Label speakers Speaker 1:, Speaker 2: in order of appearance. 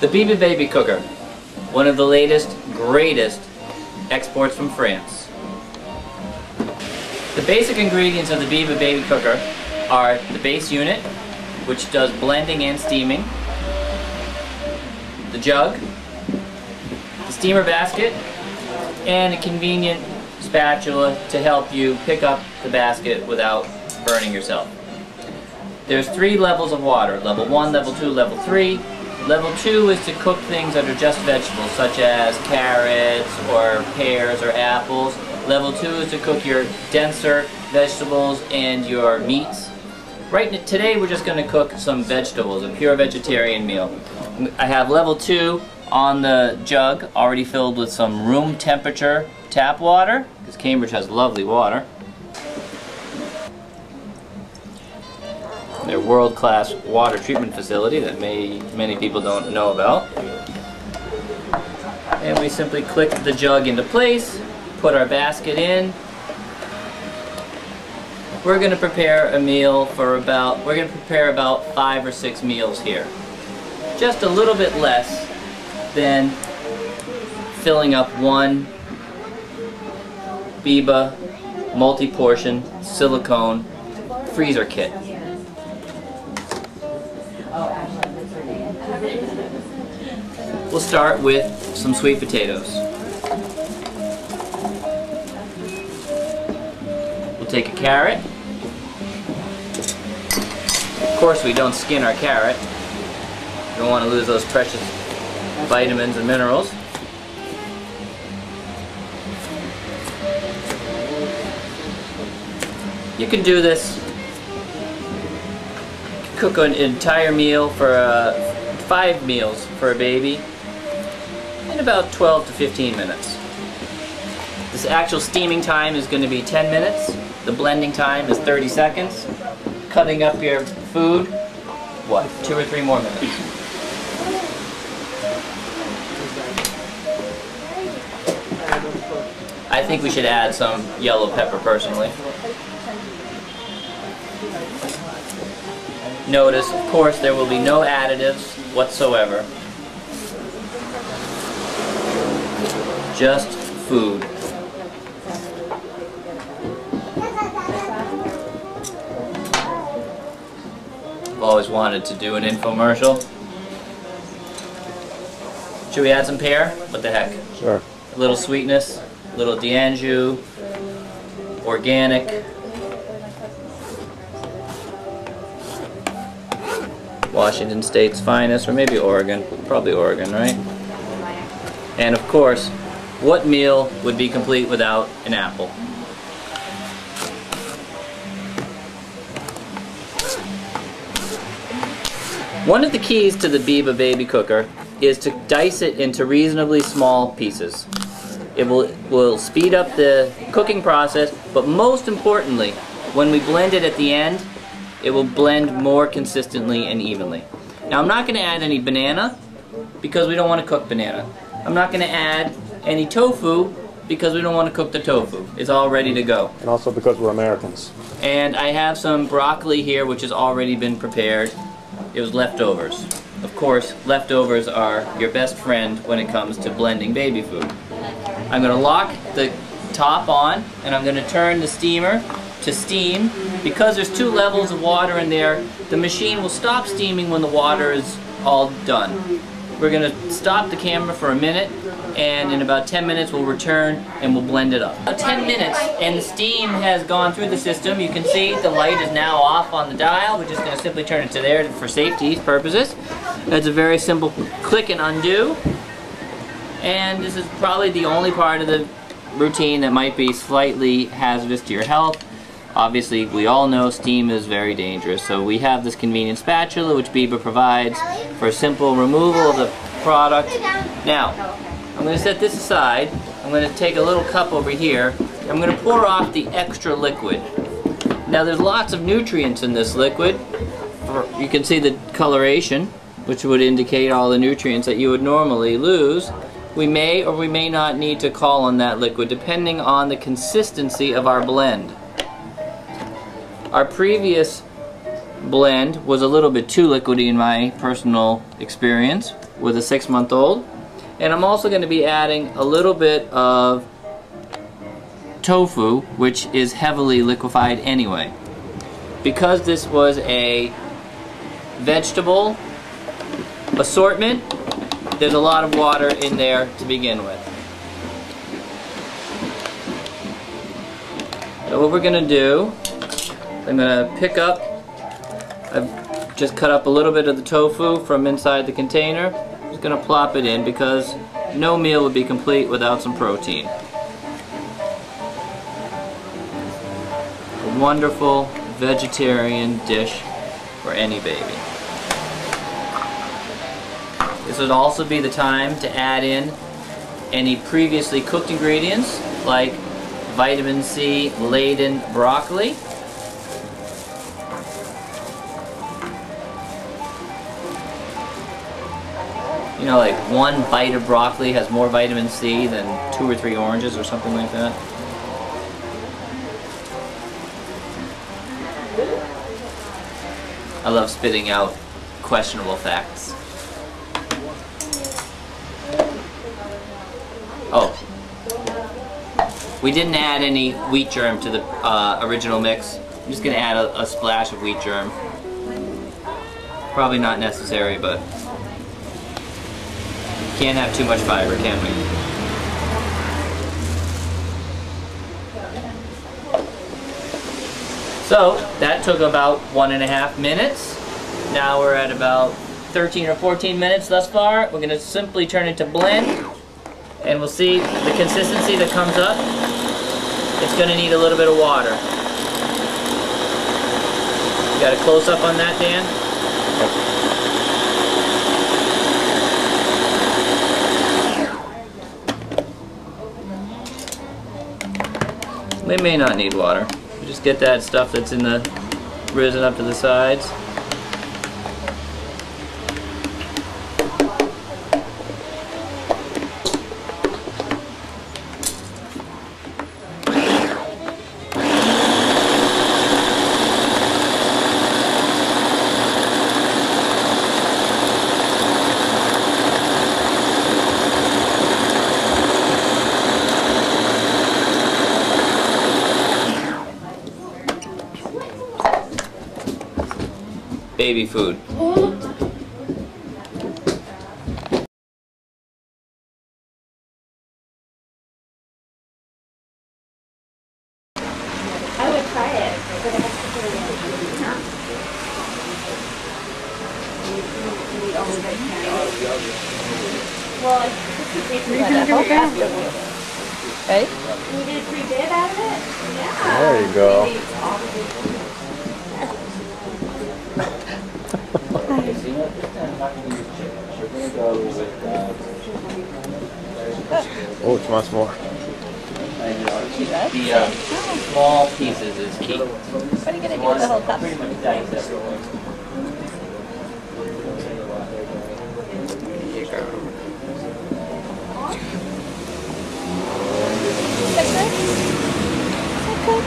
Speaker 1: The Biba Baby Cooker, one of the latest, greatest exports from France. The basic ingredients of the Biba Baby Cooker are the base unit, which does blending and steaming, the jug, the steamer basket, and a convenient spatula to help you pick up the basket without burning yourself. There's 3 levels of water, level 1, level 2, level 3. Level 2 is to cook things that are just vegetables, such as carrots or pears or apples. Level 2 is to cook your denser vegetables and your meats. Today we're just going to cook some vegetables, a pure vegetarian meal. I have level 2 on the jug, already filled with some room temperature tap water, because Cambridge has lovely water. Their world-class water treatment facility that many people don't know about. And we simply click the jug into place, put our basket in. We're going to prepare a meal for about 5 or 6 meals here. Just a little bit less than filling up one Biba multi-portion silicone freezer kit. We'll start with some sweet potatoes. We'll take a carrot. Of course, we don't skin our carrot. We don't want to lose those precious vitamins and minerals. You can do this. Cook an entire meal for 5 meals for a baby in about 12 to 15 minutes. This actual steaming time is going to be 10 minutes. The blending time is 30 seconds. Cutting up your food, 2 or 3 more minutes. I think we should add some yellow pepper personally. Notice, of course, there will be no additives whatsoever. Just food. I've always wanted to do an infomercial. Should we add some pear? What the heck?
Speaker 2: Sure.
Speaker 1: A little sweetness, a little d'Anjou, organic. Washington State's finest, or maybe Oregon. Probably Oregon, right? And of course, what meal would be complete without an apple? One of the keys to the Biba Baby Cooker is to dice it into reasonably small pieces. It will speed up the cooking process, but most importantly, when we blend it at the end, it will blend more consistently and evenly. Now I'm not going to add any banana because we don't want to cook banana. I'm not going to add any tofu because we don't want to cook the tofu. It's all ready to go.
Speaker 2: And also because we're Americans.
Speaker 1: And I have some broccoli here which has already been prepared. It was leftovers. Of course, leftovers are your best friend when it comes to blending baby food. I'm going to lock the top on and I'm going to turn the steamer to steam. Because there's 2 levels of water in there, the machine will stop steaming when the water is all done. We're going to stop the camera for a minute, and in about 10 minutes we'll return and we'll blend it up. About 10 minutes and the steam has gone through the system. You can see the light is now off on the dial. We're just going to simply turn it to there for safety purposes. That's a very simple click and undo. And this is probably the only part of the routine that might be slightly hazardous to your health. Obviously, we all know steam is very dangerous, so we have this convenient spatula which Biba provides for simple removal of the product. Now, I'm going to set this aside. I'm going to take a little cup over here. I'm going to pour off the extra liquid. Now, there's lots of nutrients in this liquid. You can see the coloration, which would indicate all the nutrients that you would normally lose. We may or we may not need to call on that liquid depending on the consistency of our blend. Our previous blend was a little bit too liquidy in my personal experience with a 6-month-old. And I'm also going to be adding a little bit of tofu, which is heavily liquefied anyway. Because this was a vegetable assortment, there's a lot of water in there to begin with. So what we're going to do, I'm going to pick up, I've just cut up a little bit of the tofu from inside the container. I'm just going to plop it in because no meal would be complete without some protein. A wonderful vegetarian dish for any baby. This would also be the time to add in any previously cooked ingredients like vitamin C laden broccoli. You know, like one bite of broccoli has more vitamin C than 2 or 3 oranges or something like that. I love spitting out questionable facts. Oh, we didn't add any wheat germ to the original mix. I'm just going to add a splash of wheat germ. Probably not necessary, but can't have too much fiber, can we? So that took about 1.5 minutes. Now we're at about 13 or 14 minutes thus far. We're going to simply turn it to blend, and we'll see the consistency that comes up. It's going to need a little bit of water. You got a close-up on that, Dan? They may not need water. Just get that stuff that's in the risen up to the sides. Baby food.
Speaker 2: I would try it, but it has to put it in. Well,
Speaker 3: Ready?
Speaker 2: you did pretty good out of it? Yeah.
Speaker 4: There you go. Oh, she wants more.
Speaker 1: The small pieces is key.
Speaker 3: What are you going to do with the whole cup? Is that good? Is that good?